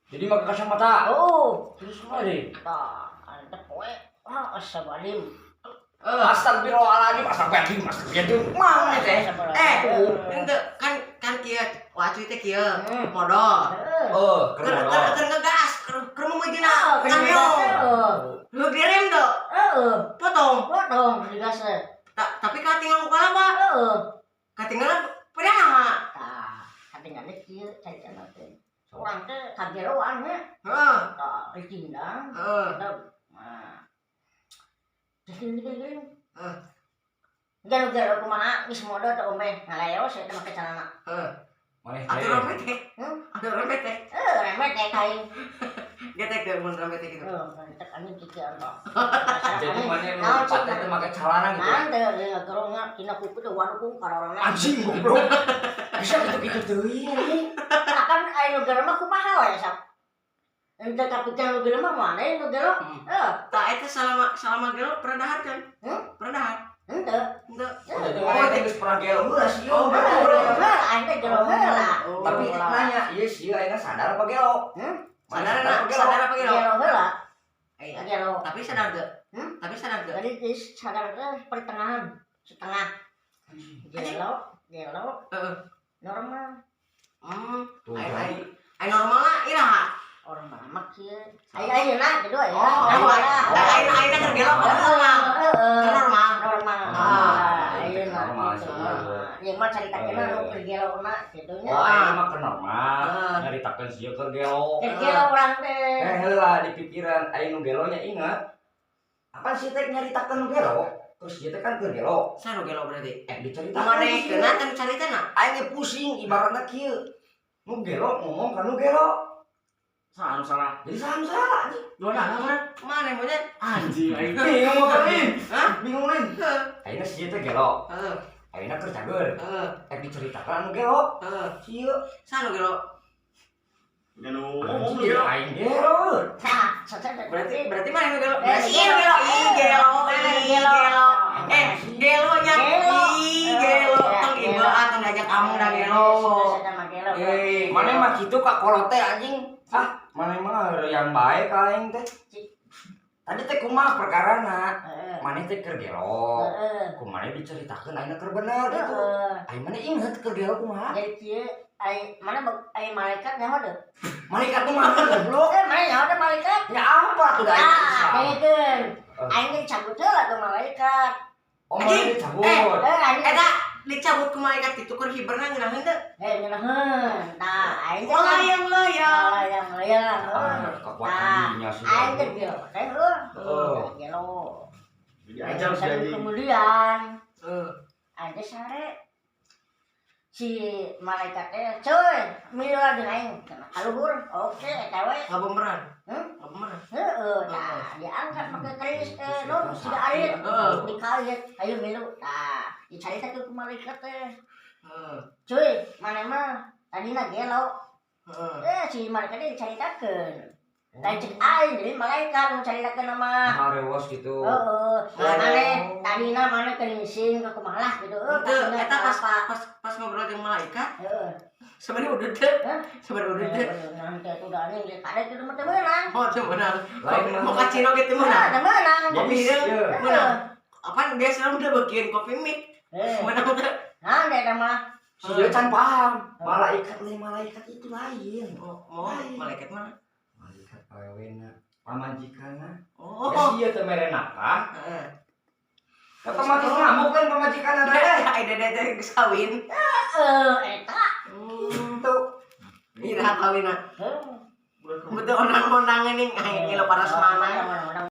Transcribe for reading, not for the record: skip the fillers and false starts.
Jadi make kacamata. Oh, Terus mari. tah, anda poe. Astagfirullahaladzim. Astagfirullahaladzim, astagfirullahaladzim. Mana teh? Ente kan kieu wacu teh kieu modal. Keur ngegas, keur memujina kameo. Lu direm tuh. Potong. Digas teh. Tapi katinggal muka lama. Katinggal pernah. Tah, katinggalna kieu cari-cari teh. Urang teh kageroan nya. Heeh. Tah, dicindang. Heeh. Nah. Gini. Heeh. Garo kumaha geus modal teh omeh ngalayo saya teh make calana. Heeh. Mana Atuh rempet teh. Atuh rempet teh. Remet teh kain. Dia teh ke mun rempet teh gitu. Mantek anjing kieu anta. Jadi mana lu pakai teh make celana gitu. Nanti dia gerongnya kina kuku teh waduh karorona. Anjing goblok. Bisa gitu-gitu deui anjing. Kan aya nu gerong mah kumaha we sak. Ente kapikeun nu gerong mah mana nu gerong? Tah eta salama gelo pernah dahar kan? Pernah dahar. Henteu. Henteu. Oh, teh geus pernah gelo heula sih. Oh, betul. Ante gerong heula. Tapi nanya, ieu sih ayeuna sadar apa gelo? Sadar apa gelo? Gerong heula. Iya. Gerong. Tapi sadar teu? Tapi sadar teu? Jadi sadar teh pertengahan, setengah. Gelo Heeh. normal. Tuh, Ai normal lah iraha. Orang mah kieu. Ayeuna kedua ya. Ayeuna keur gelo normal. Normal. Normal. Ayeuna normal. Yang mah caritakeun nu keur gelona kitu nya. Oh, ayeuna mah keur normal. Nyaritakeun sieu keur gelo. Keur gelo urang teh. Heula di pikiran aya nu gelonya ingat. Apa sih teh nyaritakeun nu gelo? Terus ieu teh kan keur gelo. Saha nu gelo berarti? Diceritakeun. Manehkeunna kan caritana. Aing pusing ibaratna kieu. Nu gelo ngomong ka nu gelo. Salah salah. Jadi salah anjing. Dona mana? Mana monyet? Anjing aing. Bingung apa nih? Hah? Bingung nih. Ayeuna si teh gelo. Heeh. Ayeuna keur cager. Heeh. Diceritakeun anu gelo. Heeh. Sieu. Saha nu gelo? Gelo. Anjing aing gelo. Tah, sacer Berarti mana nu gelo? Berarti Ieu gelo. Gelo. Gelonya gelo. Tong ieu atong ngajak kamu dah gelo. Mana mah kitu ka kolot teh anjing. Mana mah yang baik ka aing teh. Tadi teh kumaha perkarana? Mana teh keur gelo. Kumaha diceritakeun ayeuna keur bener gitu. Aing mana inget keur gelo kumaha? Jadi kieu mana malaikat nyaho deh. Malaikat tuh mana goblok? Mana nyaho deh malaikat? Ya apa tuh da aing? Dengekeun. Aing teh cabut heula ke malaikat. Oh, mana dicabut. Eta dicabut ku malaikat kitu keur hiberna ngeunaheun teh. Ngeunaheun. Tah, aing teh Layang. Kekuatannya sih. aing teh gelo teh gelo. Ajar jadi. Kemudian ada sare si malaikat teh coy mila jeung aing kaluhur oke eta we Ngabemeran. Ngabemeran. heueuh tah diangkat make keris teh non siga arit dikaliet ayo milu tah dicaritakeun ku malaikat teh cuy mana mah tadina gelo si malaikat teh dicaritakeun lain cek aing jadi malaikat nu caritakeun mah Rewas gitu. Mane tadina mana keningsing ke kumaha lah gitu. Eta pas ngobrol jeung malaikat. Sebenarnya udah teh. Sebenarnya udah teh. Nanti itu udah nih kada itu mah teu meunang. Oh, teu meunang. Lain Mau kacino ge teu meunang. Teu meunang. Kopi teh meunang. Apaan biasa udah bikin kopi mik. Meunang teh. Nah, eta mah. Sieu can paham. Malaikat itu lain. Oh, malaikat mana? Malaikat awena, pamajikanna. Oh. Sieu teh mere nakah. Heeh. Otomatis ngamuk kan pamajikanna teh. Ai dede teh geus kawin. Eta. Tuh. Ira kawinna. Betul onang-onang ini ngilo para semana.